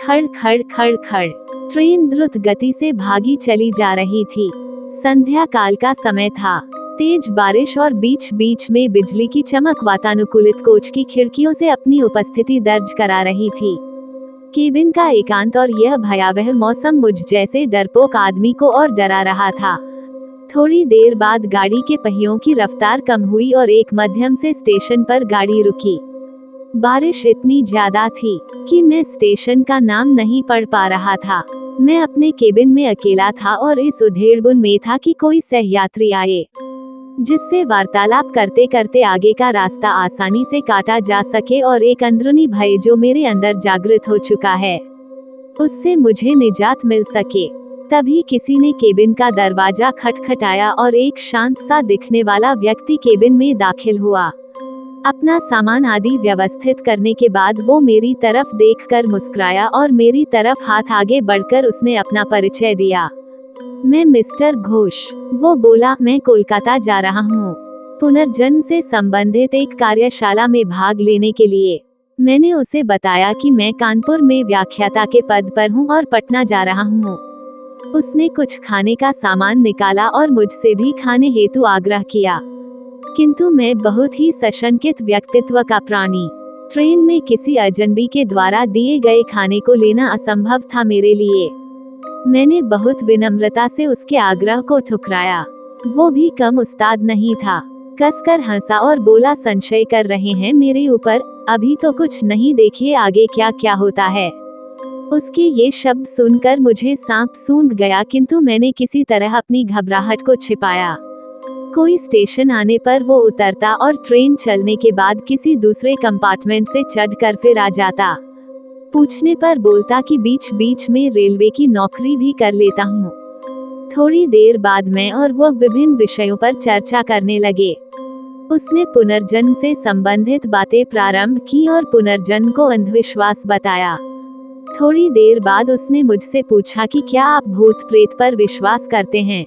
खड़ खड़ खड़ खड़। ट्रेन द्रुत गति से भागी चली जा रही थी। संध्या काल का समय था। तेज बारिश और बीच बीच में बिजली की चमक वातानुकूलित कोच की खिड़कियों से अपनी उपस्थिति दर्ज करा रही थी। केबिन का एकांत और यह भयावह मौसम मुझ जैसे डरपोक आदमी को और डरा रहा था। थोड़ी देर बाद गाड़ी के पहियों की रफ्तार कम हुई और एक मध्यम से स्टेशन पर गाड़ी रुकी। बारिश इतनी ज्यादा थी कि मैं स्टेशन का नाम नहीं पढ़ पा रहा था। मैं अपने केबिन में अकेला था और इस उधेड़बुन में था कि कोई सहयात्री आए जिससे वार्तालाप करते करते आगे का रास्ता आसानी से काटा जा सके और एक अंदरूनी भय जो मेरे अंदर जागृत हो चुका है उससे मुझे निजात मिल सके। तभी किसी ने केबिन का दरवाजा खटखटाया और एक शांत सा दिखने वाला व्यक्ति केबिन में दाखिल हुआ। अपना सामान आदि व्यवस्थित करने के बाद वो मेरी तरफ देखकर मुस्कुराया और मेरी तरफ हाथ आगे बढ़कर उसने अपना परिचय दिया। मैं मिस्टर घोष। वो बोला, मैं कोलकाता जा रहा हूँ पुनर्जन्म से संबंधित एक कार्यशाला में भाग लेने के लिए। मैंने उसे बताया कि मैं कानपुर में व्याख्याता के पद पर हूँ और पटना जा रहा हूँ। उसने कुछ खाने का सामान निकाला और मुझसे भी खाने हेतु आग्रह किया, किंतु मैं बहुत ही सशंकित व्यक्तित्व का प्राणी। ट्रेन में किसी अजनबी के द्वारा दिए गए खाने को लेना असंभव था मेरे लिए। मैंने बहुत विनम्रता से उसके आग्रह को ठुकराया। वो भी कम उस्ताद नहीं था। कसकर हंसा और बोला, संशय कर रहे हैं मेरे ऊपर? अभी तो कुछ नहीं, देखिए आगे क्या क्या होता है। उसके ये शब्द सुनकर मुझे सांप सूंघ गया, किंतु मैंने किसी तरह अपनी घबराहट को छिपाया। कोई स्टेशन आने पर वो उतरता और ट्रेन चलने के बाद किसी दूसरे कंपार्टमेंट से चढ़कर फिर आ जाता। पूछने पर बोलता कि बीच बीच में रेलवे की नौकरी भी कर लेता हूँ। थोड़ी देर बाद मैं और वो विभिन्न विषयों पर चर्चा करने लगे। उसने पुनर्जन्म से संबंधित बातें प्रारंभ की और पुनर्जन्म को अंधविश्वास बताया। थोड़ी देर बाद उसने मुझसे पूछा कि क्या आप भूत प्रेत पर विश्वास करते हैं।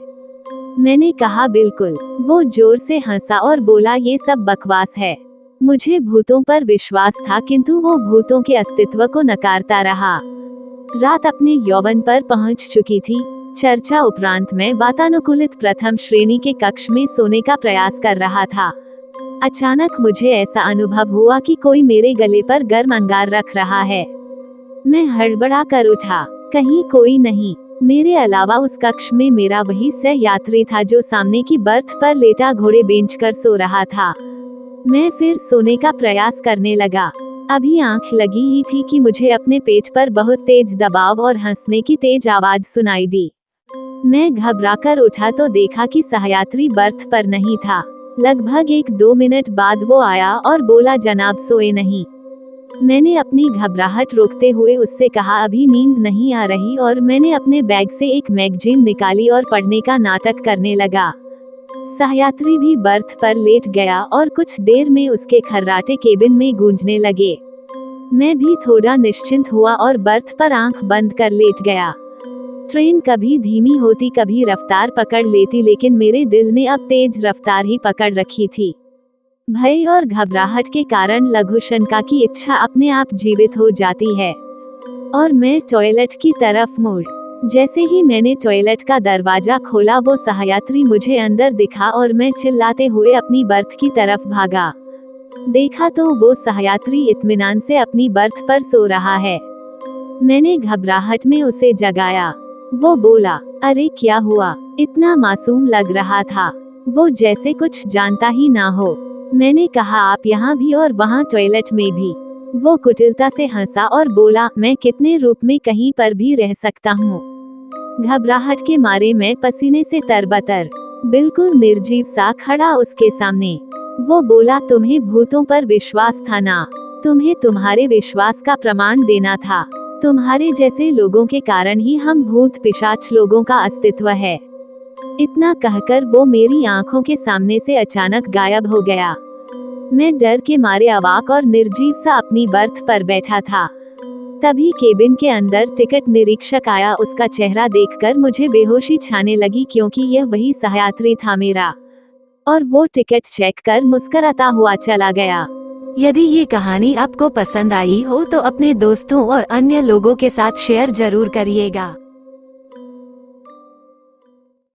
मैंने कहा बिल्कुल। वो जोर से हंसा और बोला, ये सब बकवास है। मुझे भूतों पर विश्वास था, किंतु वो भूतों के अस्तित्व को नकारता रहा। रात अपने यौवन पर पहुंच चुकी थी। चर्चा उपरांत मैं वातानुकूलित प्रथम श्रेणी के कक्ष में सोने का प्रयास कर रहा था। अचानक मुझे ऐसा अनुभव हुआ कि कोई मेरे गले पर गर्म अंगार रख रहा है। मैं हड़बड़ा कर उठा। कहीं कोई नहीं। मेरे अलावा उस कक्ष में मेरा वही सहयात्री था जो सामने की बर्थ पर लेटा घोड़े बेंच कर सो रहा था। मैं फिर सोने का प्रयास करने लगा। अभी आंख लगी ही थी कि मुझे अपने पेट पर बहुत तेज दबाव और हंसने की तेज आवाज सुनाई दी। मैं घबराकर उठा तो देखा कि सहयात्री बर्थ पर नहीं था। लगभग 1-2 मिनट बाद वो आया और बोला, जनाब सोए नहीं। मैंने अपनी घबराहट रोकते हुए उससे कहा, अभी नींद नहीं आ रही, और मैंने अपने बैग से एक मैगजीन निकाली और पढ़ने का नाटक करने लगा। सहयात्री भी बर्थ पर लेट गया और कुछ देर में उसके खर्राटे केबिन में गूंजने लगे। मैं भी थोड़ा निश्चिंत हुआ और बर्थ पर आंख बंद कर लेट गया। ट्रेन कभी धीमी होती, कभी रफ्तार पकड़ लेती, लेकिन मेरे दिल ने अब तेज रफ्तार ही पकड़ रखी थी। भय और घबराहट के कारण लघुशंका की इच्छा अपने आप जीवित हो जाती है और मैं टॉयलेट की तरफ मुड़। जैसे ही मैंने टॉयलेट का दरवाजा खोला, वो सहयात्री मुझे अंदर दिखा और मैं चिल्लाते हुए अपनी बर्थ की तरफ भागा। देखा तो वो सहयात्री इत्मीनान से अपनी बर्थ पर सो रहा है। मैंने घबराहट में उसे जगाया। वो बोला, अरे क्या हुआ? इतना मासूम लग रहा था, वो जैसे कुछ जानता ही ना हो। मैंने कहा, आप यहाँ भी और वहाँ टॉयलेट में भी। वो कुटिलता से हंसा और बोला, मैं कितने रूप में कहीं पर भी रह सकता हूँ। घबराहट के मारे मैं पसीने से तरबतर, बिल्कुल निर्जीव सा खड़ा उसके सामने। वो बोला, तुम्हें भूतों पर विश्वास था ना? तुम्हें तुम्हारे विश्वास का प्रमाण देना था। तुम्हारे जैसे लोगों के कारण ही हम भूत पिशाच लोगों का अस्तित्व है। इतना कहकर वो मेरी आंखों के सामने से अचानक गायब हो गया। मैं डर के मारे अवाक और निर्जीव सा अपनी बर्थ पर बैठा था। तभी केबिन के अंदर टिकट निरीक्षक आया। उसका चेहरा देखकर मुझे बेहोशी छाने लगी, क्योंकि यह वही सहयात्री था मेरा, और वो टिकट चेक कर मुस्कुराता हुआ चला गया। यदि ये कहानी आपको पसंद आई हो तो अपने दोस्तों और अन्य लोगों के साथ शेयर जरूर करिएगा।